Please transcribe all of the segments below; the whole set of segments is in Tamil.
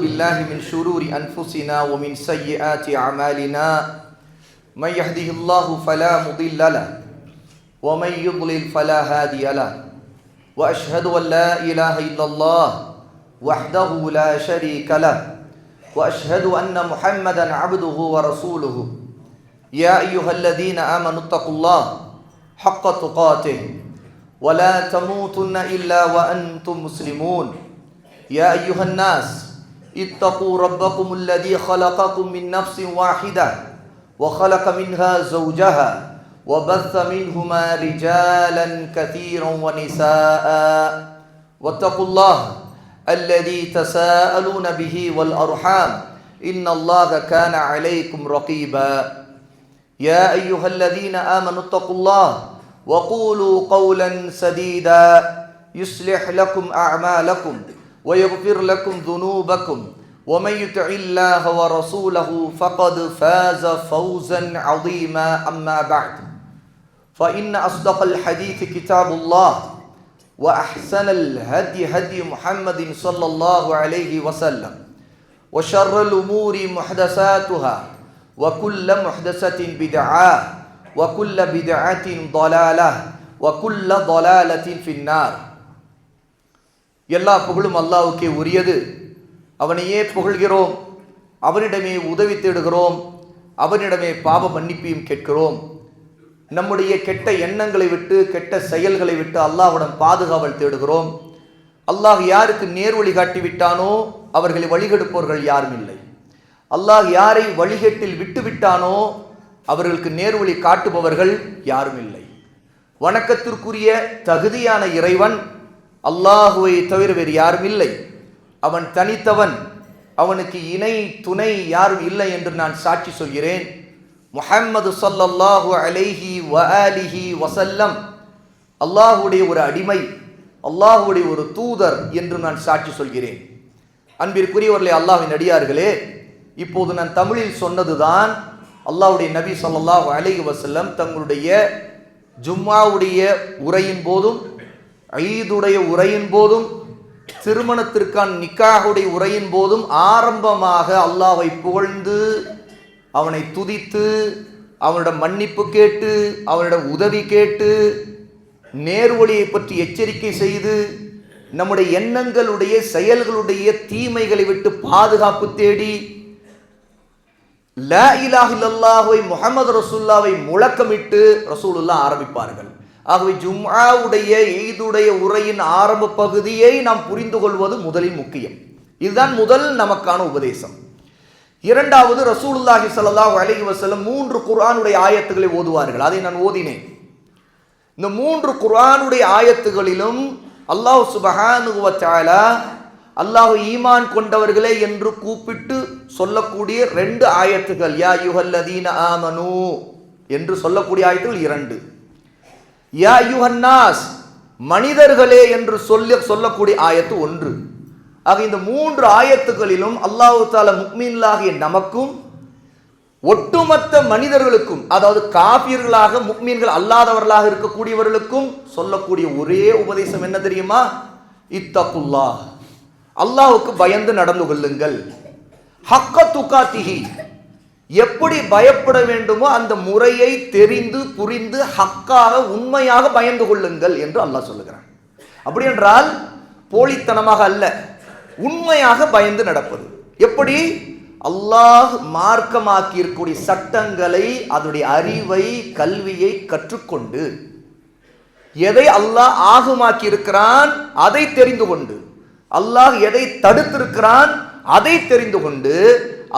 بالله من شرور أنفسنا ومن سيئات أعمالنا من يهده الله فلا مضل له ومن يضلل فلا هادي له وأشهد أن لا إله إلا الله وحده لا شريك له وأشهد أن محمدا عبده ورسوله يا أيها الذين آمنوا اتقوا الله حق تقاته ولا تموتن إلا وأنتم مسلمون يا أيها الناس اتقوا ربكم الذي خلقكم من نفس واحدة وخلق منها زوجها وبث منهما رجالا كثيرا ونساء واتقوا الله الذي تساءلون به والأرحام إن الله كان عليكم رقيبا يا أيها الذين آمنوا اتقوا الله وقولوا قولا سديدا يصلح لكم أعمالكم ويغفر لكم ذنوبكم ومن يطع الله ورسوله فقد فاز فوزا عظيما أما بعد فإن أصدق الحديث كتاب الله وأحسن الهدي هدي محمد صلى الله عليه وسلم وشر الأمور محدثاتها وكل محدثة بدعة وكل بدعة ضلالة وكل ضلالة في النار. எல்லா புகழும் அல்லாஹ்வுக்கே உரியது. அவனையே புகழ்கிறோம், அவனிடமே உதவி தேடுகிறோம், அவனிடமே பாவ மன்னிப்பையும் கேட்கிறோம். நம்முடைய கெட்ட எண்ணங்களை விட்டு கெட்ட செயல்களை விட்டு அல்லாஹ்விடம் பாதுகாவல் தேடுகிறோம். அல்லாஹ் யாருக்கு நேர் வழி காட்டிவிட்டானோ அவர்களை வழிகெடுப்பவர்கள் யாரும் இல்லை. அல்லாஹ் யாரை வழிகேட்டில் விட்டுவிட்டானோ அவர்களுக்கு நேர்வழி காட்டுபவர்கள் யாரும் இல்லை. வணக்கத்திற்குரிய தகுதியான இறைவன் அல்லாஹுவை தவிர வேறு யாரும் இல்லை. அவன் தனித்தவன், அவனுக்கு இணை துணை யாரும் இல்லை என்று நான் சாட்சி சொல்கிறேன். முஹம்மது ஸல்லல்லாஹு அலைஹி வஆலிஹி வஸல்லம் அல்லாஹுடைய ஒரு அடிமை, அல்லாஹுடைய ஒரு தூதர் என்று நான் சாட்சி சொல்கிறேன். அன்பிற்குரியவர்களே, அல்லாஹ்வின் அடியார்களே, இப்போது நான் தமிழில் சொன்னதுதான் அல்லாஹ்வுடைய நபி ஸல்லல்லாஹு அலைஹி வஸல்லம் தங்களுடைய ஜும்மாவுடைய உரையின் போதும், ஈதுடைய உரையின் போதும், திருமணத்திற்கான நிக்காஹுடைய உரையின் போதும் ஆரம்பமாக அல்லாஹ்வை புகழ்ந்து அவனை துதித்து அவனிடம் மன்னிப்பு கேட்டு அவனிடம் உதவி கேட்டு நேர்வழியை பற்றி எச்சரிக்கை செய்து நம்முடைய எண்ணங்களுடைய செயல்களுடைய தீமைகளை விட்டு பாதுகாப்பு தேடி லா இலாஹ இல்லல்லாஹ்வை முஹம்மது ரசூலுல்லாஹ்வை முழக்கமிட்டு ரசூலுல்லாஹ் ஆரம்பிப்பார்கள். ஆகவே ஜும்ஆவுடைய ஈதுடைய உரையின் ஆரம்ப பகுதியை நாம் புரிந்து கொள்வது முதலில் முக்கியம். இதுதான் முதல் நமக்கான உபதேசம். இரண்டாவது, ரசூலுல்லாஹி ஸல்லல்லாஹு அலைஹி வஸல்லம் 3 குர்ஆனுடைய ஆயத்துக்களை ஓதுவார்கள். அதை நான் ஓதினேன். இந்த 3 குர்ஆனுடைய ஆயத்துகளிலும் அல்லாஹ் சுப்ஹானஹு வ தஆலா அல்லாஹ் ஈமான் கொண்டவர்களே என்று கூப்பிட்டு சொல்லக்கூடிய 2 ஆயத்துகள், யா அய்யுஹல்லதீன ஆமனூ என்று சொல்லக்கூடிய ஆயத்துகள் 2, யா அய்யுஹன்னாஸ் மனிதர்களே என்று சொல்லக்கூடிய ஆயத்து 1. ஆக இந்த 3 ஆயத்துகளிலும் அல்லாஹ் தஆலா முஃமின்களாகிய நமக்கும் ஒட்டுமொத்த மனிதர்களுக்கும், அதாவது காபிர்களாக முஃமின்கள் அல்லாதவர்களாக இருக்கக்கூடியவர்களுக்கும் சொல்லக்கூடிய ஒரே உபதேசம் என்ன தெரியுமா? இத்தகுல்லாஹ், அல்லாஹ்வுக்கு பயந்து நடந்து கொள்ளுங்கள். ஹக்க துகாத்திஹி, எப்படி பயப்பட வேண்டுமோ அந்த முறையை தெரிந்து புரிந்து ஹக்காக உண்மையாக பயந்து கொள்ளுங்கள் என்று அல்லாஹ் சொல்லுகிறான். அப்படி என்றால் போலித்தனமாக அல்ல, உண்மையாக பயந்து நடப்பது. எப்படி? அல்லாஹ் மார்க்கமாக்கி இருக்கக்கூடிய சட்டங்களை, அதனுடைய அறிவை, கல்வியை கற்றுக்கொண்டு, எதை அல்லாஹ் ஆகுமாக்கி இருக்கிறான் அதை தெரிந்து கொண்டு, அல்லாஹ் எதை தடுத்திருக்கிறான் அதை தெரிந்து கொண்டு,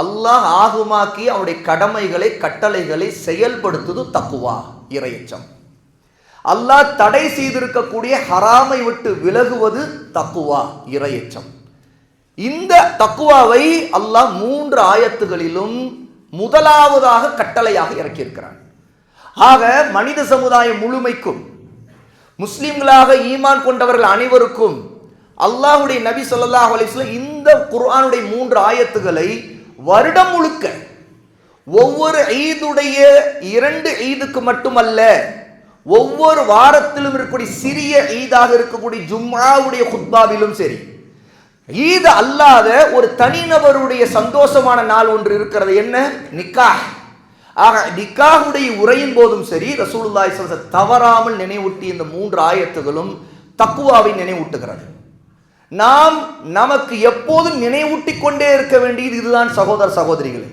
அல்லாஹ் ஆகுமாக்கி அவனுடைய கடமைகளை கட்டளைகளை செயல்படுத்துவது தக்குவா, இறையச்சம். அல்லாஹ் தடை செய்திருக்கக்கூடிய ஹராமை விட்டு விலகுவது தக்குவா, இறையச்சம். இந்த தக்குவாவை அல்லாஹ் 3 ஆயத்துகளிலும் முதலாவதாக கட்டளையாக இறக்கியிருக்கிறான். ஆக மனித சமுதாயம் முழுமைக்கும், முஸ்லிம்களாக ஈமான் கொண்டவர்கள் அனைவருக்கும் அல்லாஹ்வுடைய நபி ஸல்லல்லாஹு அலைஹி வஸல்லம் இந்த குர்ஆனுடைய 3 ஆயத்துகளை வருடம் முழுக்க ஒவ்வொரு ஈதுடைய 2 ஈதுக்கு மட்டுமல்ல, ஒவ்வொரு வாரத்திலும் இருக்கக்கூடிய சிறிய ஈதாக இருக்கக்கூடிய ஜும்ஆவுடைய குத்பாவிலும் சரி, ஈத் அல்லாத ஒரு தனிநபருடைய சந்தோஷமான நாள் ஒன்று இருக்கிறது, என்ன? நிக்காஹ். ஆக நிக்காஹுடைய உரையின் போதும் சரி ரசூலுல்லாஹி ஸல்லல்லாஹு அலைஹி வஸல்லம் தவறாமல் நினைவூட்டி இந்த 3 ஆயத்துகளும் தக்வாவை நினைவூட்டுகிறது. நாம் நமக்கு எப்போதும் நினைவூட்டி கொண்டே இருக்க வேண்டியது இதுதான் சகோதர சகோதரிகளே.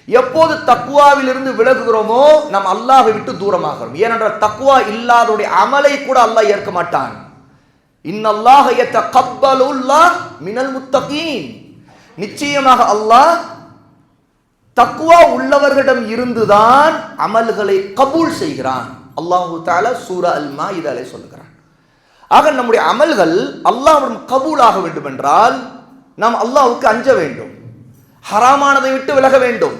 எப்போது தக்வாவிலிருந்து விலகுகிறோமோ நாம் அல்லாஹ்வை விட்டு தூரமாகிறோம். ஏனென்றால் தக்வா இல்லாதவருடைய அமலை கூட அல்லாஹ் ஏற்க மாட்டான். இன்னல்லாஹ யதகப்பலுல்லாஹ் மினல் முத்தகீன். நிச்சயமாக அல்லாஹ் தக்வா உள்ளவர்களிடம் இருந்துதான் அமல்களை கபூல் செய்கிறான். அல்லாஹு தஆலா சூரா அல் மாயிதாலே சொல்லுகிறான். ஆக நம்முடைய அமல்கள் அல்லாஹ்விடம் கபூலாக வேண்டும் என்றால் நாம் அல்லாஹ்வுக்கு அஞ்ச வேண்டும், ஹராமானதை விட்டு விலக வேண்டும்.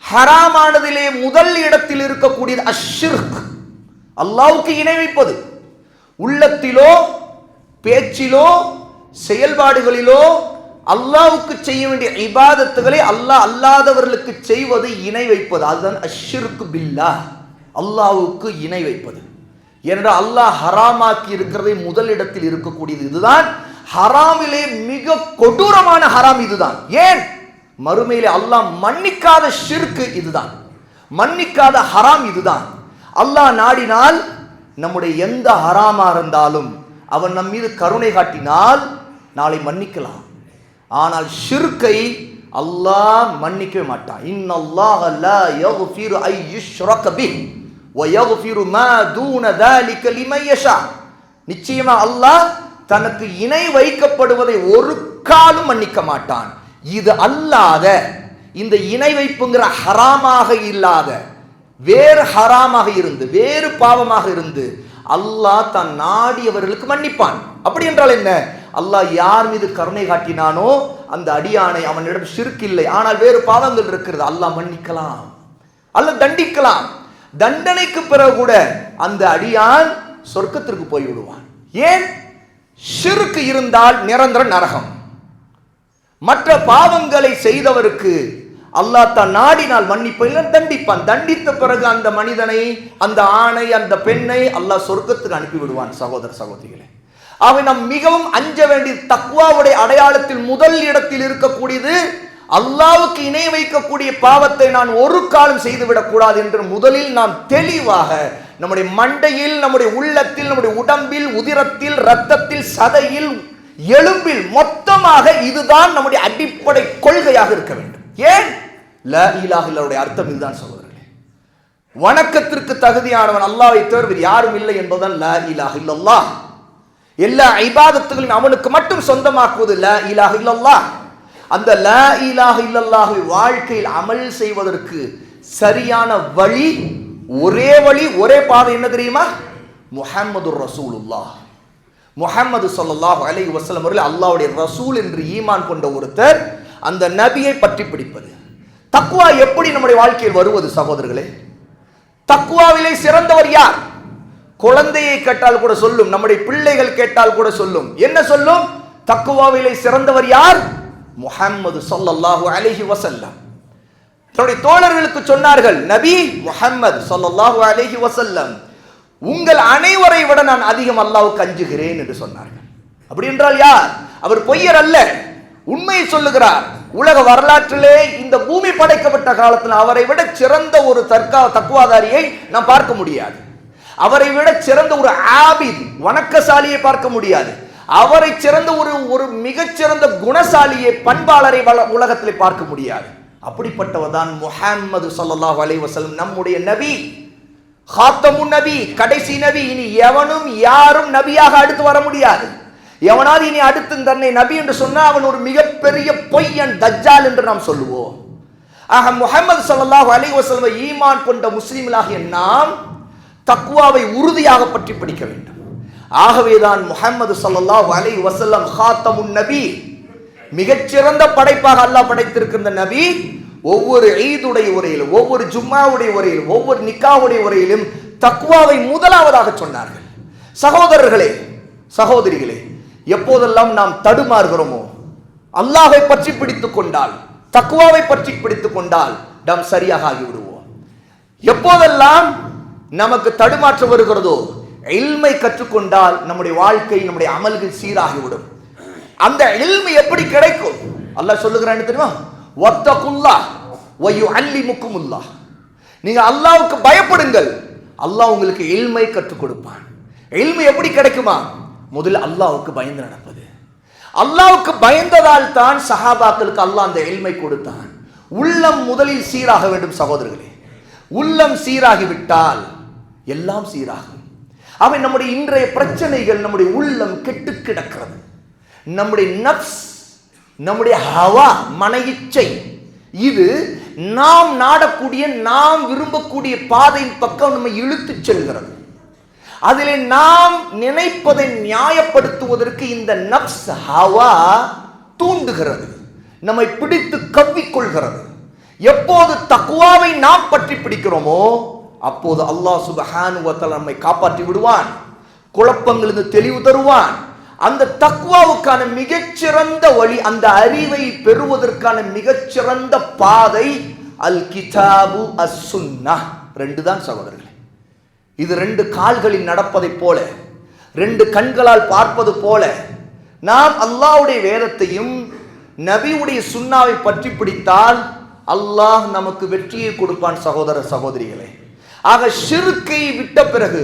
ஹராமானதிலே முதல் இடத்தில் இருக்கக்கூடியது அஷ்ஷிர்க், அல்லாஹ்வுக்கு இணை வைப்பது. உள்ளத்திலோ பேச்சிலோ செயல்பாடுகளிலோ அல்லாஹ்வுக்கு செய்ய வேண்டிய இபாதத்துகளை அல்லாஹ் அல்லாதவர்களுக்கு செய்வது இணை வைப்பது. அதுதான் அஷ்ஷிர்க் பில்லாஹ், அல்லாஹ்வுக்கு இணை வைப்பது. ஏனென்றால் அல்லாஹ் ஹராமாக்கி இருக்கிறதை முதல் இடத்தில் இருக்கக்கூடியது இதுதான். ஹராமிலே மிக கொடூரமான ஹராம் இதுதான். ஏன்? மறுமையிலே அல்லாஹ் மன்னிக்காத ஷிர்க் இதுதான், மன்னிக்காத ஹராம் இதுதான். அல்லாஹ் நாடினால் நம்முடைய எந்த ஹராமா இருந்தாலும் அவன் நம் மீது கருணை காட்டினால் நாளை மன்னிக்கலாம். ஆனால் ஷிர்கை அல்லாஹ் மன்னிக்கவே மாட்டான். இன்னல்லாஹ லா யக்ஃபிரு ஐ யுஷ்ரக பிஹி வ யக்ஃபிரு மா தூன ذلك லிமன் யஷா. நிச்சயமா அல்லாஹ் தனக்கு இணை வைக்கப்படுவதை ஒரு காலும் மன்னிக்க மாட்டான். இது அல்லாத, இந்த இணை வைப்புங்கிற ஹராமாக இல்லாத வேறு ஹராமாக இருந்து வேறு பாவமாக இருந்து அல்லாஹ் தான் நாடியவர்களுக்கு மன்னிப்பான். அப்படி என்றால் என்ன? அல்லாஹ் யார் மீது கருணை காட்டினானோ அந்த அடியானை, அவனிடம் ஷிர்க் இல்லை ஆனால் வேறு பாவங்கள் இருக்கிறது, அல்லாஹ் மன்னிக்கலாம், அல்லாஹ் தண்டிக்கலாம். தண்டனைக்கு பிறகு கூட அந்த அடியான் சொர்க்கத்திற்கு போய் விடுவான். ஏன்? ஷிர்க் இருந்தால் நிரந்தர நரகம். மற்ற பாவங்களை செய்தவருக்கு அல்லாஹ் தான் நாடினால் மன்னிப்பை தண்டிப்பான். தண்டித்த பிறகு அந்த மனிதனை, அந்த ஆணை, அந்த பெண்ணை அல்லாஹ் சொர்க்கத்துக்கு அனுப்பி விடுவான். சகோதர சகோதரிகளே, அவை நாம் மிகவும் அஞ்ச வேண்டிய தக்வாவுடைய அடையாளத்தில் முதல் இடத்தில் இருக்கக்கூடியது அல்லாஹ்வுக்கு இணை வைக்கக்கூடிய பாவத்தை நான் ஒரு காலம் செய்துவிடக் கூடாது என்று முதலில் நாம் தெளிவாக நம்முடைய மண்டையில், நம்முடைய உள்ளத்தில், நம்முடைய உடம்பில், உதிரத்தில், இரத்தத்தில், சதையில், எலும்பில் மொத்தமாக இதுதான் நம்முடைய அடிப்படை கொள்கையாக இருக்க வேண்டும். ஏன்? லா இலாஹ இல்லல்லாஹ்வுடைய அர்த்தம் இதுதான் சகோதரர்களே. வணக்கத்திற்கு தகுதியானவன் அல்லாஹ்வை தவிர வேறு யாரும் இல்லை என்பதுதான் லா இலாஹ இல்லல்லாஹ். எல்லா இபாதத்துகளையும் அவனுக்கு மட்டும் சொந்தமாக்குவது லா இலாஹ இல்லல்லாஹ். அந்த லா இலாஹ இல்லல்லாஹ்வை வாழ்க்கையில் அமல் செய்வதற்கு சரியான வழி, ஒரே வழி, ஒரே பாதை என்ன தெரியுமா? முஹம்மதுர் ரசூலுல்லாஹ். முஹம்மது ஸல்லல்லாஹு அலைஹி வஸல்லம் அவர்கள் அல்லாஹ்வுடைய ரசூல் என்று ஈமான் கொண்ட ஒருத்தர் அந்த நபியை பற்றி பிடிப்பது. தக்வா எப்படி நம்முடைய வாழ்க்கையில் வருவது சகோதரர்களே? தக்வாவிலே சிறந்தவர் யார்? குழந்தையை கேட்டால் கூட சொல்லும், நம்முடைய பிள்ளைகள் கேட்டால் கூட சொல்லும். என்ன சொல்லும்? தக்வாவிலே சிறந்தவர் யார்? முஹம்மது ஸல்லல்லாஹு அலைஹி வஸல்லம். தன்னுடைய தோழர்களுக்கு சொன்னார்கள், நபி முஹம்மது ஸல்லல்லாஹு அலைஹி வஸல்லம் உங்கள் அனைவரை விட நான் அதிகம் அல்லாஹ்வுக்கு அஞ்சுகிறேன் என்று சொன்னார்கள். அப்படி என்றால் யார்? அவர் பொய்யர் அல்ல, உண்மையை சொல்லுகிறார். உலக வரலாற்றிலே இந்த பூமி படைக்கப்பட்ட காலத்தில் அவரை விட சிறந்த ஒரு தக்வாதாரியை நாம் பார்க்க முடியாது. அவரை விட சிறந்த ஒரு ஆபித், வணக்கசாலியை பார்க்க முடியாது. அவரை சிறந்த ஒரு மிகச்சிறந்த குணசாலியை, பண்பாளரை உலகத்திலே பார்க்க முடியாது. அப்படிப்பட்டவர் தான் முஹம்மது ஸல்லல்லாஹு அலைஹி வஸல்லம், நம்முடைய நபி, ஹாத்தமுன் நபி, கடைசி நபி. இனி எவனும் யாரும் நபியாக அடுத்து வர முடியாது. எவனாவது இனி அடுத்து தன்னை நபி என்று சொன்னால் அவன் ஒரு மிகப்பெரிய பொய்யன், தஜ்ஜால் என்று நாம் சொல்லுவோம். ஆக முஹம்மது ஸல்லல்லாஹு அலைஹி வஸல்லம் ஈமான் கொண்ட முஸ்லிம்களாகிய நாம் தக்வாவை உறுதியாக பற்றி பிடிக்க வேண்டும். ஆகவேதான் முஹம்மது ஸல்லல்லாஹு அலைஹி வஸல்லம் ஹாத்தமுன் நபி, மிகச்சிறந்த படைப்பாக அல்லாஹ் படைத்திருக்கின்ற நபி, ஒவ்வொரு ஈதுடைய உரையிலும், ஒவ்வொரு ஜும்மாவுடைய உரையிலும், ஒவ்வொரு நிக்காவுடைய உரையிலும் தக்வாவை முதலாவதாக சொன்னார்கள். சகோதரர்களே, சகோதரிகளே, எப்போதெல்லாம் நாம் தடுமாறுகிறோமோ, அல்லாஹ்வை பற்றி பிடித்துக் கொண்டால், தக்வாவை பற்றி பிடித்துக் கொண்டால் நாம் சரியாக ஆகிவிடுவோம். எப்போதெல்லாம் நமக்கு தடுமாற்றம் வருகிறதோ, இல்மை கற்றுக்கொண்டால் நம்முடைய வாழ்க்கை, நம்முடைய அமல்கள் சீராகிவிடும். அந்த இல்மு எப்படி கிடைக்கும்? அல்லாஹ் சொல்லுகிறான்னு தெரியுமா? வத்தகுல்லாஹ் வ யுஅல்லிமுக்குமுல்லாஹ். நீங்க அல்லாஹ்வுக்கு பயப்படுங்கள், அல்லாஹ் உங்களுக்கு இல்மை கற்றுக் கொடுப்பான். இல்மு எப்படி கிடைக்குமா? முதல்ல அல்லாஹ்வுக்கு பயந்து நடப்பது. அல்லாஹ்வுக்கு பயந்ததால் தான் சஹாபாக்களுக்கு அல்லாஹ் அந்த இல்மை கொடுத்தான். உள்ளம் முதலில் சீராக வேண்டும் சகோதரர்களே. உள்ளம் சீராகிவிட்டால் எல்லாம் சீராகும். அவை நம்முடைய இன்றைய பிரச்சனைகள், நம்முடைய உள்ளம் கெட்டு கிடக்கிறது. நம்முடைய நப்ஸ், நம்முடைய ஹவா, மன இச்சை, இது நாம் நாடக்கூடிய, நாம் விரும்பக்கூடிய பாதையின் பக்கம் நம்மை இழுத்து செல்கிறது. அதிலே நாம் நினைப்பதை நியாயப்படுத்துவதற்கு இந்த நப்ஸ், ஹவா தூண்டுகிறது, நம்மை பிடித்து கவ்விக்கொள்கிறது. எப்போது தக்வாவை நாம் பற்றி பிடிக்கிறோமோ அப்போது அல்லாஹ் சுப்ஹானஹு வ தஆலா நம்மை காப்பாற்றி விடுவான், குழப்பங்களிலிருந்து தெளிவு தருவான். அந்த தக்வாவுக்கான மிகச்சிறந்த வழி, அந்த அறிவை பெறுவதற்கான மிகச்சிறந்த பாதை அல் கிதாபு அஸ் சுன்னஹ். ரெண்டு தான் சகோதரர்களே. இது ரெண்டு கால்களில் நடப்பதை போல, ரெண்டு கண்களால் பார்ப்பது போல நாம் அல்லாஹ்வுடைய வேதத்தையும் நபியுடைய சுன்னாவை பற்றி பிடித்தால் அல்லாஹ் நமக்கு வெற்றியை கொடுப்பான் சகோதர சகோதரிகளே. ஆக ஷிர்க்கை விட்ட பிறகு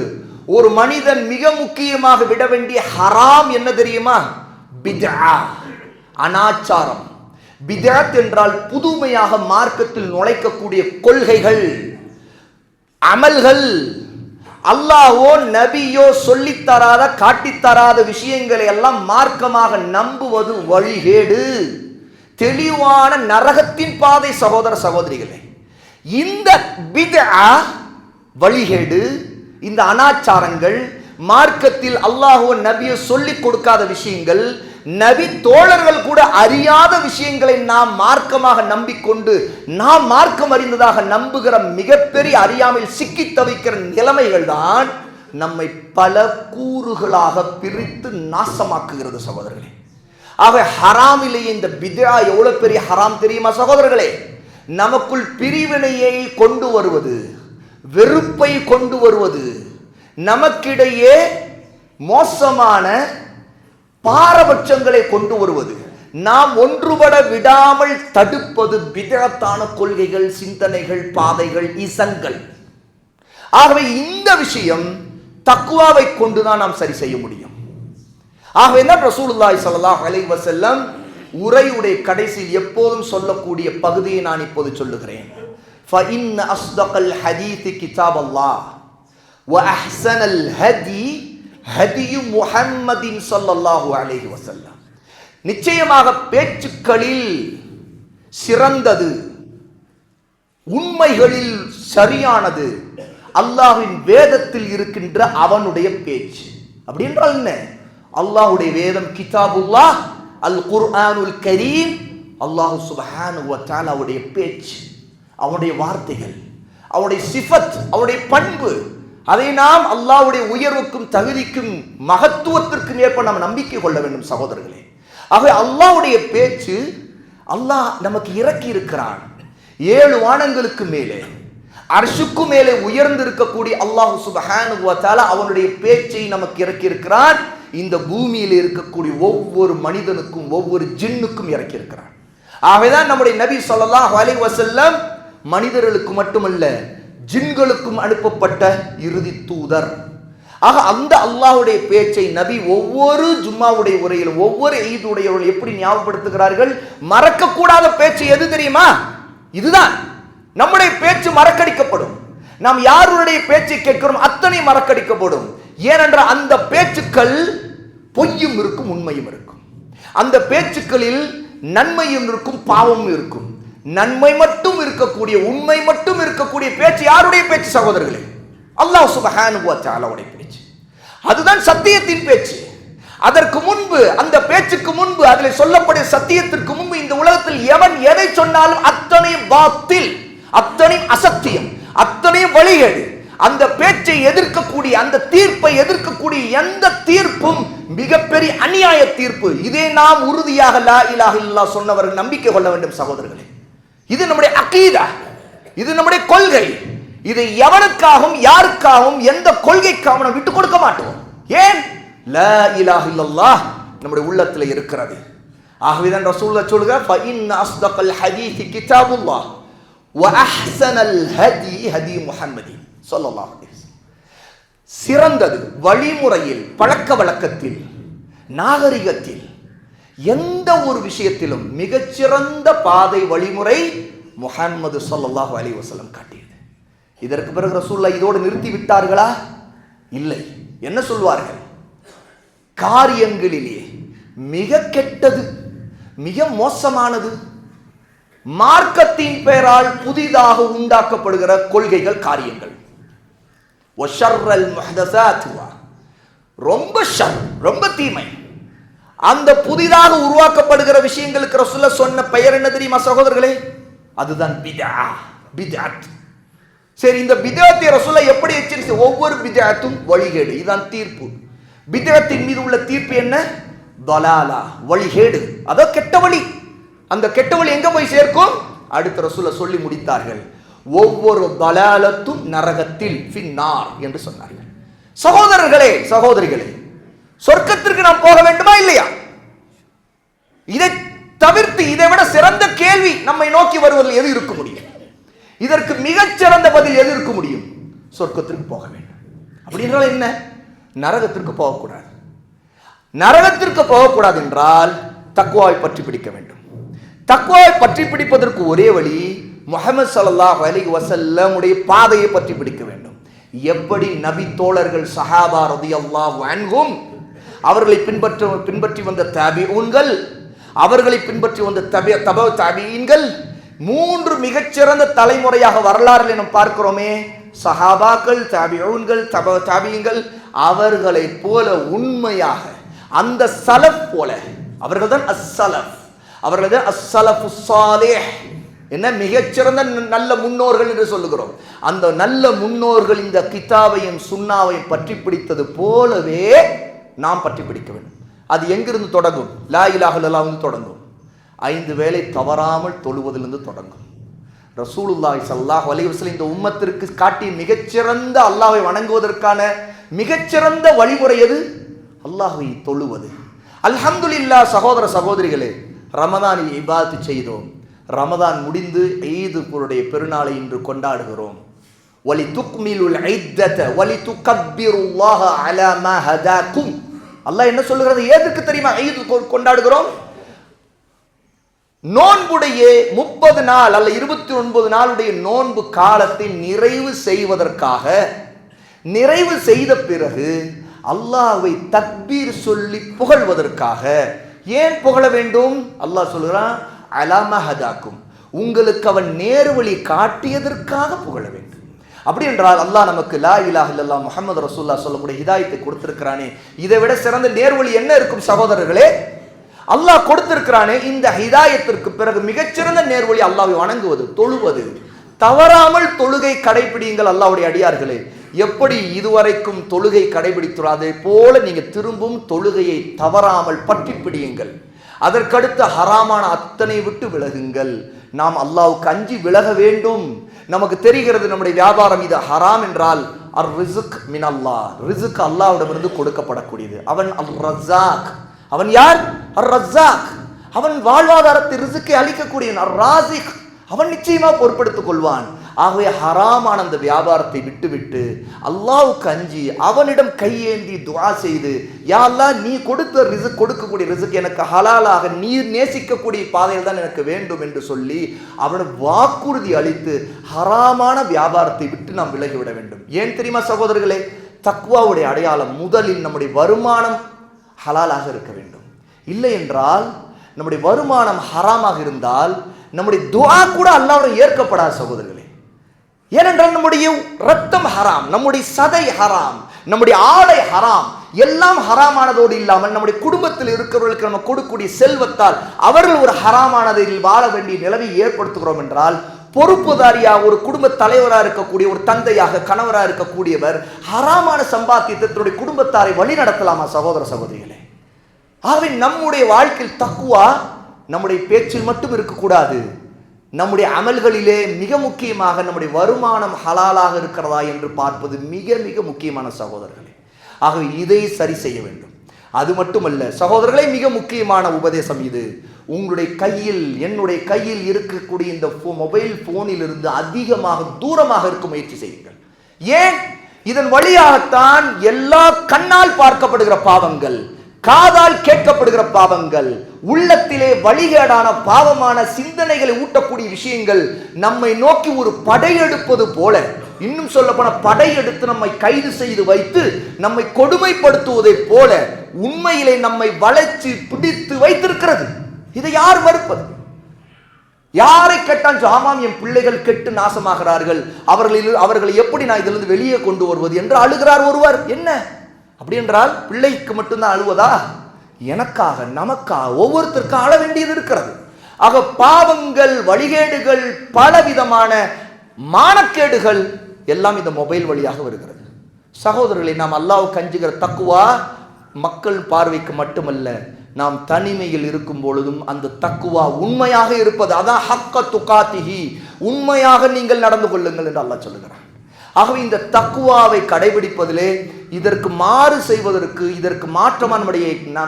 ஒரு மனிதன் மிக முக்கியமாக விட வேண்டிய ஹராம் என்ன தெரியுமா? பித்ஆ, அனாச்சாரம். பித்அத் என்றால் புதுமையாக மார்க்கத்தில் நுழைக்கக்கூடிய கொள்கைகள், அமல்கள். அல்லாஹ்வோ நபியோ சொல்லித்தராத, காட்டித்தராத விஷயங்களை எல்லாம் மார்க்கமாக நம்புவது வழிகேடு, தெளிவான நரகத்தின் பாதை சகோதர சகோதரிகளே. இந்த பித்ஆ, வழிகேடு, இந்த அனாச்சாரங்கள், மார்க்கத்தில் அல்லாஹ்வோ நபியோ சொல்லிக் கொடுக்காத விஷயங்கள், நபி தோழர்கள் கூட அறியாத விஷயங்களை நாம் மார்க்கமாக நம்பிக்கொண்டு நாம் மார்க்கம் அறிந்ததாக நம்புகிற மிகப்பெரிய அறியாமையில் சிக்கி தவிக்கிற நிலைமைகள் தான் நம்மை பல கூறுகளாக பிரித்து நாசமாக்குகிறது சகோதரர்களே. ஆக ஹராமிலேயே இந்த பித்ஆ எவ்வளவு பெரிய ஹராம் தெரியுமா சகோதரர்களே? நமக்குள் பிரிவினையை கொண்டு வருவது, வெறுப்பை கொண்டு வருவது, நமக்கிடையே மோசமான பாரபட்சங்களை கொண்டு வருவது, நாம் ஒன்றுபட விடாமல் தடுப்பது பித்அத்தான கொள்கைகள், சிந்தனைகள், பாதைகள், இசங்கள். ஆகவே இந்த விஷயம் தக்வாவை கொண்டுதான் நாம் சரி செய்ய முடியும். ஆகவே தான் ரசூலுல்லாஹி ஸல்லல்லாஹு அலைஹி வஸல்லம் உரையுடைய கடைசியில் எப்போதும் சொல்லக்கூடிய பகுதியை நான் இப்போது சொல்லுகிறேன். فَإِنَّ أَصْدَقَ الْحَدِيثِ كِتَابَ اللَّهِ وَأَحْسَنَ الْهَدِيِ هَدِيُ مُحَمَّدٍ صَلَّى اللَّهُ عَلَيْهِ وَسَلَّمَ. நிச்சயமாக பேச்சுக்களில் சிறந்தது, உண்மைகளில் சரியானது அல்லாஹ்வின் வேதத்தில் இருக்கின்ற அவனுடைய பேச்சு. அப்படி என்றால் என்ன? அல்லாஹ்வுடைய வேதம் கிதாபுல்லாஹ், அல் குர்ஆனுல் கரீம், அல்லாஹ் சுப்ஹானஹு வ தஆலாவுடைய பேச்சு, அவனுடைய வார்த்தைகள், அவனுடைய சிஃபத், அவனுடைய பண்பு. அதை நாம் அல்லாஹ்வுடைய உயர்வுக்கும் தகுதிக்கும் மகத்துவத்திற்கும் ஏற்ப நாம் நம்பிக்கை கொள்ள வேண்டும் சகோதரர்களே. ஆகவே அல்லாஹ்வுடைய பேச்சு அல்லாஹ் நமக்கு இறக்கி இருக்கிறான். 7 வானங்களுக்கு மேலே, அர்ஷுக்கு மேலே உயர்ந்து இருக்கக்கூடிய அல்லாஹ் சுப்ஹானஹு வ தஆலா அவனுடைய பேச்சை நமக்கு இறக்கி இருக்கிறான். இந்த பூமியில் இருக்கக்கூடிய ஒவ்வொரு மனிதனுக்கும், ஒவ்வொரு ஜின்னுக்கும் இறக்கி இருக்கிறான். ஆகவேதான் நம்முடைய நபி ஸல்லல்லாஹு அலைஹி வஸல்லம் மனிதர்களுக்கு மட்டுமல்ல ஜின்களுக்கும் அனுப்பப்பட்ட இறுதி தூதர். ஆக அந்த அல்லாஹ்வுடைய பேச்சை நபி ஒவ்வொரு ஜும்மாவுடைய உரையிலும், ஒவ்வொரு ஈதுடைய உரையிலும் எப்படி ஞாபகப்படுத்துகிறார்கள்? மறக்கக்கூடாத பேச்சு எது தெரியுமா? இதுதான். நம்முடைய பேச்சு மறக்கடிக்கப்படும். நாம் யாருடைய பேச்சை கேட்கிறோம் அத்தனை மறக்கடிக்கப்படும். ஏனென்றால் அந்த பேச்சுக்கள் பொய்யும் இருக்கும், உண்மையும் இருக்கும். அந்த பேச்சுக்களில் நன்மையும் இருக்கும், பாவமும் இருக்கும். நன்மை மட்டும் இருக்கக்கூடிய, உண்மை மட்டும் இருக்கக்கூடிய பேச்சு யாருடைய பேச்சு சகோதரர்களே? அல்லாஹ் சுப்ஹானஹு வ தஆலாவுடைய பேச்சு. அதுதான் சத்தியத்தின் பேச்சு. அதற்கு முன்பு, அந்த பேச்சுக்கு முன்பு, அதில் சொல்லப்பட்ட சத்தியத்திற்கு முன்பு இந்த உலகத்தில் எவன் எதை சொன்னாலும் அத்தனை பாத்தில், அத்தனை அசத்தியம், அத்தனை வழிகேடு. அந்த பேச்சை எதிர்க்கக்கூடிய, அந்த தீர்ப்பை எதிர்க்கக்கூடிய எந்த தீர்ப்பும் மிகப்பெரிய அநியாய தீர்ப்பு. இதை நாம் உறுதியாக லா இலாஹ இல்லல்லாஹ் சொன்னவர்கள் நம்பிக்கை கொள்ள வேண்டும் சகோதரர்களே. இது நம்முடைய அகீதா, இது நம்முடைய கொள்கை. இதை எவனுக்காகவும் யாருக்காகவும் எந்த கொள்கைக்காகவும் நாம் விட்டுக் கொடுக்க மாட்டோம். ஏன்? லா இலாஹ இல்லல்லாஹ் நம்முடைய உள்ளத்தில் இருக்கிறது. ஆகவேதான் ரசூலுல்லாஹ் சொல்கிறார், ஃபஇன் அஸ்தகல் ஹதீஸி கிதாபுல்லாஹ் வ அஹ்ஸனல் ஹதி ஹதி முஹம்மதின் ஸல்லல்லாஹு அலைஹி வஸல்லம். சிறந்தது வழிமுறையில், பழக்க வழக்கத்தில், நாகரிகத்தில், எந்த ஒரு விஷயத்திலும் மிகச்சிறந்த பாதை வழிமுறை முஹம்மது ஸல்லல்லாஹு அலைஹி வஸல்லம் காட்டியது. இதற்கு பிறகு ரசூலுல்லாஹ் இதோடு நிறுத்தி விட்டார்களா? இல்லை. என்ன சொல்வார்கள்? காரியங்களிலே மிக கெட்டது, மிக மோசமானது, மார்க்கத்தின் பெயரால் புதிதாக உண்டாக்கப்படுகிற கொள்கைகள், காரியங்கள். ரொம்ப ஷர், ரொம்ப தீமை. அந்த புதிதாக உருவாக்கப்படுகிற விஷயங்களுக்கு ரசூலுல்லாஹ் சொன்ன பெயர் என்ன தெரியுமா சகோதரர்களே? அதுதான் பிதா, பித்அத். சரி, இந்த பித்அத்தை ரசூலுல்லாஹ் எப்படி எச்சரித்து? ஒவ்வொரு பித்அத்தும் வழிகேடு, இதுதான் தீர்ப்பு. பித்அத்தின் மீது உள்ள தீர்ப்பு என்ன? தலாலா, வழிகேடு, அதோ கெட்ட வழி. அந்த கெட்ட வழி எங்க போய் சேர்க்கும்? அடுத்த ரசூலுல்லாஹ் சொல்லி முடித்தார்கள், ஒவ்வொரு தலாலத்தும் நரகத்தில் ஃபின்னார் என்று சொன்னார்கள். சகோதரர்களே, சகோதரிகளே, சொர்க்கத்திற்கு நாம் போக வேண்டுமா இல்லையா? இதை தவிர்த்து இதை விட சிறந்த கேள்வி நம்மை நோக்கி வருவதில் எது இருக்க முடியும்? இதற்கு மிகச்சிறந்த பதில் எது இருக்க முடியும்? சொர்க்கத்திற்கு போக வேண்டும். அப்படி என்றால் என்ன? நரகத்திற்கு போகக்கூடாது. நரகத்திற்கு போகக்கூடாது என்றால் தக்வாவை பற்றி பிடிக்க வேண்டும். தக்வாவை பற்றி பிடிப்பதற்கு ஒரே வழி முஹம்மது ஸல்லல்லாஹு அலைஹி வஸல்லம் உடைய பாதையை பற்றி பிடிக்க வேண்டும். எப்படி நபி தோழர்கள் சஹாபா ரலியல்லாஹு அன்ஹும், அவர்களை பின்பற்றி வந்த தாபிஊன்கள், அவர்களை பின்பற்றி வந்த தபௌ தாபிஈன்கள், மூன்று மிகச்சிறந்த தலைமுறையாக வரலாறுல நாம் பார்க்கிறோமே, சஹாபாக்கள், தாபிஊன்கள், தபௌ தாபிஈன்கள், அவர்களை போல உண்மையாக அந்த சலஃப் போல, அவர்கள் தான் அஸ்ஸலஃப், அவர்கள் தான் அஸ்ஸலஃபுஸ் ஸாலிஹ், என்ன மிகச்சிறந்த நல்ல முன்னோர்கள் என்று சொல்லுகிறோம். அந்த நல்ல முன்னோர்கள் இந்த கிதாபையும் சுன்னாவையும் பற்றி பிடித்தது போலவே நாம் பற்றி பிடிக்க வேண்டும். அது எங்கிருந்து தொடங்கும்? லா இலாஹ இல்லல்லாஹ் வந்து தொடங்கும். 5 வேளை தவறாமல் தொழுவதிலிருந்து தொடங்கும். ரசூலுல்லாஹி ஸல்லல்லாஹு அலைஹி வஸல்லம் இந்த உம்மத்திற்கு காட்டிய மிகச்சிறந்த அல்லாஹ்வை வணங்குவதற்கான மிகச்சிறந்த வழிமுறை எது? அல்லாஹ்வை தொழுவது. அல்ஹம்துலில்லாஹ். சகோதர சகோதரிகளே, ரமதானில் இபாதத் செய்தோம். ரமதான் முடிந்து ஈதுடைய பெருநாளை இன்று கொண்டாடுகிறோம். வலி துக்மிலுல் இத்தத வலி துகப்பிருல்லாஹ அலா மா ஹதாக்கும். அல்லாஹ் என்ன சொல்லுகிறது? எதுக்கு தெரியுமா ஈது கொண்டாடுகிறோம்? நோன்புடைய 30 நாள் அல்ல 29 நாளுடைய நோன்பு காலத்தை நிறைவு செய்வதற்காக, நிறைவு செய்த பிறகு அல்லாஹ்வை தக்பீர் சொல்லி புகழ்வதற்காக. ஏன் புகழ வேண்டும்? அல்லாஹ் சொல்கிறான், அலாமா ஹதாக்கும், உங்களுக்கு அவன் நேர்வழி காட்டியதற்காக புகழ வேண்டும். அப்படி என்றால் அல்லாஹ் நமக்கு லா இலாஹ இல்லல்லாஹ் முஹம்மது ரசூலுல்லாஹ் சொல்லக்கூடிய ஹிதாயத்தை கொடுத்திருக்கிறானே, இதை விட சிறந்த நேர்வழி என்ன இருக்கும் சகோதரர்களே? அல்லாஹ் கொடுத்திருக்கிறானே, இந்த ஹிதாயத்திற்கு பிறகு மிகச்சிறந்த நேர்வழி அல்லாஹ்வை வணங்குவது, தொழுவது. தவறாமல் தொழுகை கடைபிடியுங்கள் அல்லாஹ்வுடைய அடியார்களே. எப்படி இதுவரைக்கும் தொழுகை கடைபிடித்துறாதே போல நீங்க திரும்பும் தொழுகையை தவறாமல் பற்றி பிடியுங்கள். அதற்கடுத்து ஹராமான அத்தனை விட்டு விலகுங்கள். நாம் அல்லாஹ்வுக்கு அஞ்சி விலக வேண்டும். நமக்கு தெரிகிறது நம்முடைய வியாபாரம் இது ஹராம் என்றால், அர் ரிஸ்க் மின் அல்லாஹ், ரிஸ்க் அல்லாஹ்விடமிருந்து கொடுக்கப்படக்கூடியது. அவன் அல் ரஸாக். அவன் யார்? அர் ரஸாக். அவன் வாழ்வாதாரத்தை ரிஸ்கை அளிக்கக்கூடியவன். அர் ராஸிக், அவன் நிச்சயமா பொறுப்பெடுத்துக் கொள்வான். ஆகவே ஹராமான அந்த வியாபாரத்தை விட்டுவிட்டு அல்லாஹ்வுக்கு அஞ்சி அவனிடம் கையேந்தி துஆ செய்து, யா அல்லாஹ், நீ கொடுத்த ரிஸ்க், கொடுக்கக்கூடிய ரிஸ்க் எனக்கு ஹலாலாக நீ நேசிக்கக்கூடிய பாதையில் தான் எனக்கு வேண்டும் என்று சொல்லி அவனுக்கு வாக்குறுதி அளித்து ஹராமான வியாபாரத்தை விட்டு நாம் விலகிவிட வேண்டும். ஏன் தெரியுமா சகோதரர்களே? தக்வாவுடைய அடையாளம் முதலில் நம்முடைய வருமானம் ஹலாலாக இருக்க வேண்டும். இல்லை என்றால், நம்முடைய வருமானம் ஹராமாக இருந்தால் நம்முடைய துஆ கூட அல்லாஹ்வுடன் ஏற்கப்படாத சகோதரர்களே. ஏனென்றால் நம்முடைய ரத்தம் ஹராம், நம்முடைய சதை ஹராம், நம்முடைய ஆடை ஹராம், எல்லாம் ஹராமானதோடு இல்லாமல் நம்முடைய குடும்பத்தில் இருக்கிறவர்களுக்கு நம்ம கொடுக்கக்கூடிய செல்வத்தால் அவர்கள் ஒரு ஹராமானதில் வாழ வேண்டிய நிலைமை ஏற்படுத்துகிறோம் என்றால், பொறுப்புதாரியாக ஒரு குடும்ப தலைவராக இருக்கக்கூடிய ஒரு தந்தையாக கணவராக இருக்கக்கூடியவர் ஹராமான சம்பாத்தியத்தினுடைய குடும்பத்தாரை வழி நடத்தலாமா சகோதர சகோதரிகளே? ஆகவே நம்முடைய வாழ்க்கையில் தக்குவா நம்முடைய பேச்சில் மட்டும் இருக்கக்கூடாது. நம்முடைய அமல்களிலே மிக முக்கியமாக நம்முடைய வருமானம் ஹலாலாக இருக்கிறதா என்று பார்ப்பது மிக மிக முக்கியமான சகோதரர்களே. ஆகவே இதை சரி செய்ய வேண்டும். அது மட்டுமல்ல சகோதரர்களே, மிக முக்கியமான உபதேசம் இது. உங்களுடைய கையில், என்னுடைய கையில் இருக்கக்கூடிய இந்த மொபைல் போனில் இருந்து அதிகமாக தூரமாக இருக்க முயற்சி செய்யுங்கள். ஏன்? இதன் வழியாகத்தான் எல்லா கண்ணால் பார்க்கப்படுகிற பாவங்கள், காதால் கேட்கப்படுகிற பாவங்கள், உள்ளத்திலே வழிகேடான பாவமான சிந்தனைகளை ஊட்டக்கூடிய விஷயங்கள் நம்மை நோக்கி ஒரு படையெடுப்பது போல, இன்னும் சொல்ல போன படையெடுத்து நம்மை கைது செய்து வைத்து நம்மை கொடுமைப்படுத்துவதை போல உண்மையிலே நம்மை வளைச்சு பிடித்து வைத்திருக்கிறது. இதை யார் மறுப்பது? யாரை கேட்டான்? ஆமாம், என் பிள்ளைகள் கெட்டு நாசமாகிறார்கள், அவர்களை எப்படி நான் இதிலிருந்து வெளியே கொண்டு வருவது என்று அழுகிறார் ஒருவர். என்ன அப்படி என்றால் பிள்ளைக்கு மட்டும்தான் அழுவதா? எனக்காக, நமக்காக, ஒவ்வொருத்தருக்கும் அழ வேண்டியது இருக்கிறது. ஆக பாவங்கள், வழிகேடுகள், பலவிதமான மானக்கேடுகள் எல்லாம் இந்த மொபைல் வழியாக வருகிறது. சகோதரர்களை, நாம் அல்லாஹ்வுக்கு அஞ்சுகிற தக்குவா மக்கள் பார்வைக்கு மட்டுமல்ல, நாம் தனிமையில் இருக்கும் பொழுதும் அந்த தக்குவா உண்மையாக இருப்பது. அதான் ஹக்க துகாத்திஹி, உண்மையாக நீங்கள் நடந்து கொள்ளுங்கள் என்று அல்லாஹ் சொல்லுகிறான். ஆகவே இந்த தக்குவாவை கடைபிடிப்பதிலே இதற்கு மாறு செய்வதற்கு, இதற்கு மாற்றமான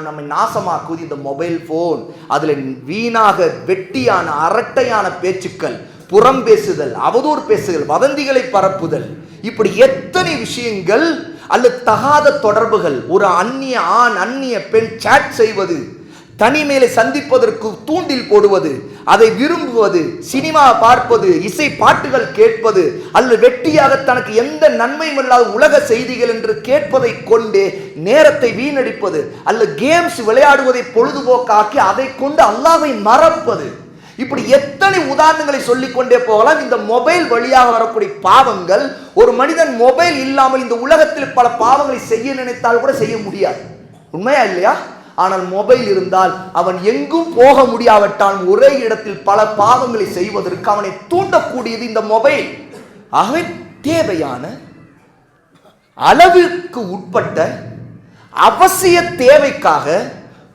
நம்மை நாசமாக்குவது இந்த மொபைல் போன். அதில் வீணாக வெட்டியான அரட்டையான பேச்சுக்கள், புறம் பேசுதல், அவதூறு பேசுதல், வதந்திகளை பரப்புதல், இப்படி எத்தனை விஷயங்கள் அல்லது தகாத தொடர்புகள், ஒரு அந்நிய ஆண் அந்நிய பெண் சாட் செய்வது, தனிமையில சந்திப்பதற்கு தூண்டில் போடுவது, அதை விரும்புவது, சினிமா பார்ப்பது, இசை பாட்டுகள் கேட்பது, அல்லது வெட்டியாக தனக்கு எந்த நன்மையும் இல்லாத உலக செய்திகள் என்று கேட்பதை கொண்டே நேரத்தை வீணடிப்பது, அல்லது கேம்ஸ் விளையாடுவதை பொழுதுபோக்காக்கி அதை கொண்டு அல்லாஹ்வை மறப்பது, இப்படி எத்தனை உதாரணங்களை சொல்லிக்கொண்டே போகலாம். இந்த மொபைல் வழியாக வரக்கூடிய பாவங்கள், ஒரு மனிதன் மொபைல் இல்லாமல் இந்த உலகத்தில் பல பாவங்களை செய்ய நினைத்தால் கூட செய்ய முடியாது. உண்மையா இல்லையா? ஆனால் மொபைல் இருந்தால் அவன் எங்கும் போக முடியாவிட்டால் ஒரே இடத்தில் பல பாவங்களை செய்வதற்கு அவனை தூண்டக்கூடியது இந்த மொபைல். ஆகவே தேவையான அளவிற்கு உட்பட்ட அவசிய தேவைக்காக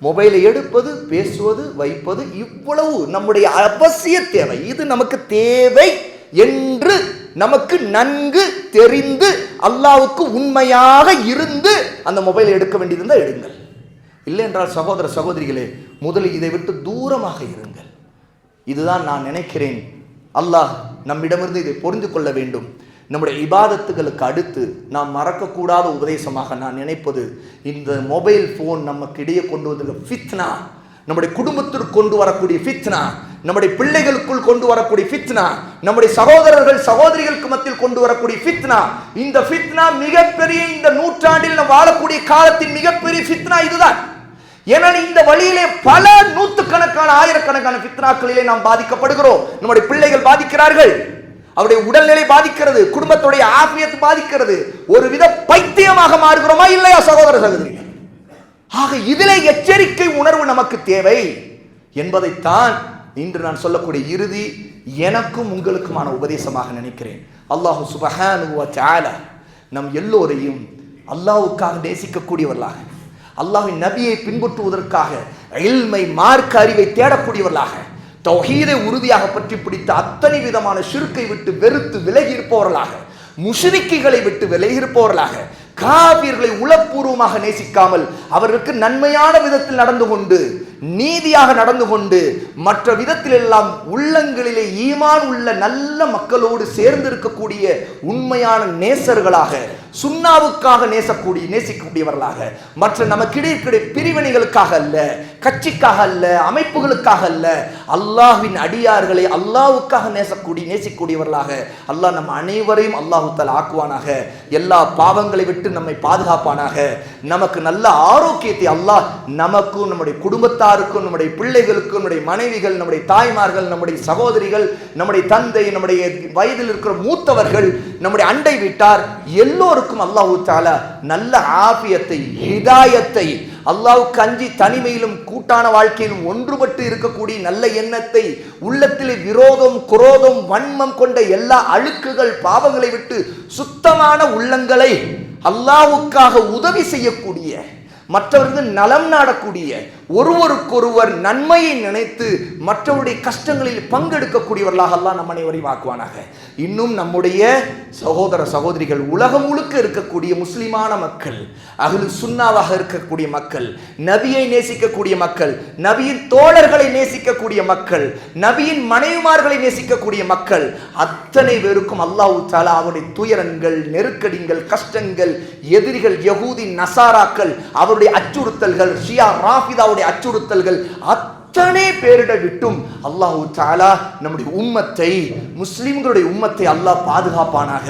மொபைலை எடுப்பது, பேசுவது, வைப்பது, இவ்வளவு நம்முடைய அவசிய தேவை. இது நமக்கு தேவை என்று நமக்கு நன்கு தெரிந்து அல்லாஹ்வுக்கு உண்மையாக இருந்து அந்த மொபைலை எடுக்க வேண்டியிருந்தால் எடுங்கள். இல்லை என்றால் சகோதர சகோதரிகளே, முதலில் இதை விட்டு தூரமாக இருங்கள். இதுதான் நான் நினைக்கிறேன். அல்லாஹ் நம்மிடமிருந்து இதை புரிந்து கொள்ள வேண்டும். நம்முடைய இபாதத்துகளுக்கு அடுத்து நாம் மறக்கக்கூடாத உபதேசமாக நான் நினைப்பது, இந்த மொபைல் போன் நமக்கு இடையே கொண்டு வந்த ஃபித்னா, நம்முடைய குடும்பத்திற்கு கொண்டு வரக்கூடிய ஃபித்னா, நம்முடைய பிள்ளைகளுக்குள் கொண்டு வரக்கூடிய ஃபித்னா, நம்முடைய சகோதரர்கள் சகோதரிகளுக்கு மத்தியில் கொண்டு வரக்கூடிய ஃபித்னா. இந்த ஃபித்னா மிகப்பெரிய, இந்த நூற்றாண்டில் நாம் வாழக்கூடிய காலத்தின் மிகப்பெரிய ஃபித்னா இதுதான். ஏனால் இந்த வழியிலே பல நூற்றுக்கணக்கான ஆயிரக்கணக்கான ஃபித்னாக்களிலே நாம் பாதிக்கப்படுகிறோம். நம்முடைய பிள்ளைகள் பாதிக்கிறார்கள், அவருடைய உடல்நிலை பாதிக்கிறது, குடும்பத்துடைய ஆபியத்து பாதிக்கிறது, ஒரு வித பைத்தியமாக மாறுகிறோமா இல்லையா சகோதர சகோதரிகள்? ஆக இதிலே எச்சரிக்கை உணர்வு நமக்கு தேவை என்பதைத்தான் இன்று நான் சொல்லக்கூடிய இறுதி எனக்கும் உங்களுக்குமான உபதேசமாக நினைக்கிறேன். அல்லாஹ் சுப்ஹானஹு வ தஆலா நம் எல்லோரையும் அல்லாஹ்வுக்காக நேசிக்கக்கூடியவர்களாக, அல்லாஹ்வின் நபியை பின்பற்றுவதற்காக இல்மை, மார்க்க அறிவை தேடக்கூடியவர்களாக, தௌஹீதை உறுதியாக பற்றி பிடித்த அத்தனை விதமான ஷிர்க்கை விட்டு வெறுத்து விலகி இருப்பவர்களாக, முஷ்ரிக்குகளை விட்டு விலகி இருப்பவர்களாக, காபிர்களை உளப்பூர்வமாக நேசிக்காமல் அவர்களுக்கு நன்மையான விதத்தில் நடந்து கொண்டு, நீதியாக நடந்து கொண்டு, மற்ற விதத்தில் எல்லாம் உள்ளங்களிலே ஈமான் உள்ள நல்ல மக்களோடு சேர்ந்து இருக்கக்கூடிய உண்மையான நேசர்களாக, சுன்னாவுக்காக நேசிக்கக்கூடியவர்களாக, மற்ற நமக்கிடையே பிரிவினைகளுக்காக அல்ல, கட்சிக்காக அல்ல, அமைப்புகளுக்காக அல்ல, அல்லாஹ்வின் அடியார்களை அல்லாஹ்வுக்காக நேசிக்கூடியவர்களாக அல்லாஹ் நம் அனைவரையும் அல்லாஹ் தஆலா ஆக்குவானாக. எல்லா பாவங்களை விட்டு நம்மை பாதுகாப்பானாக. நமக்கு நல்ல ஆரோக்கியத்தை அல்லாஹ் நமக்கும், நம்முடைய குடும்பத்தாருக்கும், நம்முடைய பிள்ளைகளுக்கும், நம்முடைய மனைவிகள், நம்முடைய தாய்மார்கள், நம்முடைய சகோதரிகள், நம்முடைய தந்தை, நம்முடைய வயதில் இருக்கிற மூத்தவர்கள், நம்முடைய அண்டை வீட்டார் எல்லோருக்கும் அல்லாஹ் தஆலா நல்ல ஆஃபியத்தை, ஹிதாயத்தை, அல்லாஹ்வுக்கு அஞ்சி தனிமையிலும் கூட்டான வாழ்க்கையிலும் ஒன்றுபட்டு இருக்கக்கூடிய நல்ல எண்ணத்தை, உள்ளத்திலே விரோதம், குரோதம், வன்மம் கொண்ட எல்லா அழுக்குகள், பாவங்களை விட்டு சுத்தமான உள்ளங்களை, அல்லாஹ்வுக்காக உதவி செய்யக்கூடிய, மற்றவர்கள் நலம் நாடக்கூடிய, ஒருவருக்கொருவர் நன்மையை நினைத்து மற்றவருடைய கஷ்டங்களில் பங்கெடுக்கக்கூடியவர்களாக அல்லாஹ் நம் அனைவரையும் ஆக்குவானாக. இன்னும் நம்முடைய சகோதர சகோதரிகள் உலகம் முழுக்க இருக்கக்கூடிய முஸ்லிமான மக்கள், அஹ்லு சுன்னாவாக இருக்கக்கூடிய மக்கள், நபியை நேசிக்கக்கூடிய மக்கள், நபியின் தோழர்களை நேசிக்கக்கூடிய மக்கள், நபியின் மனைவிமார்களை நேசிக்கக்கூடிய மக்கள் அத்தனை பேருக்கும் அல்லாஹ் தஆலா அவருடைய துயரங்கள், நெருக்கடிகள், கஷ்டங்கள், எதிரிகள், யகூதி நசாராக்கள், அவருடைய அச்சுறுத்தல்கள், ஷியா ராஃபிதாவுடைய அச்சுறுத்தல்கள் அத்தனை பேரிட விட்டும் அல்லாஹ் தஆலா நம்முடைய உம்மத்தை, முஸ்லிம்களுடைய உம்மத்தை அல்லாஹ் பாதுகாப்பானாக.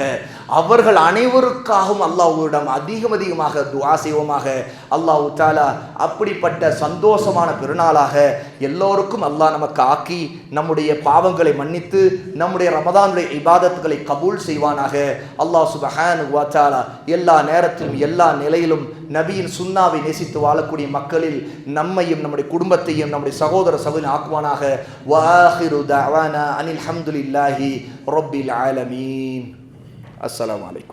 அவர்கள் அனைவருக்காகவும் அல்லாஹ்விடம் அதிகமாக துஆ செய்வோமாக. அல்லாஹ் தஆலா அப்படிப்பட்ட சந்தோஷமான பெருநாளாக எல்லோருக்கும் அல்லாஹ் நமக்கு ஆக்கி நம்முடைய பாவங்களை மன்னித்து நம்முடைய ரமதானுடைய இபாதத்துகளை கபூல் செய்வானாக. அல்லாஹ் சுப்ஹானஹு வ தஆலா எல்லா நேரத்திலும் எல்லா நிலையிலும் நபியின் சுன்னாவை நேசித்து வாழக்கூடிய மக்களில் நம்மையும் நம்முடைய குடும்பத்தையும் நம்முடைய சகோதர சகோதரி ஆக்குவானாக. வ ஆகிரு தஅவானா அனில் ஹம்துலில்லாஹி ரப்பில் ஆலமீன். அஸ்ஸலாமு அலைக்கும்.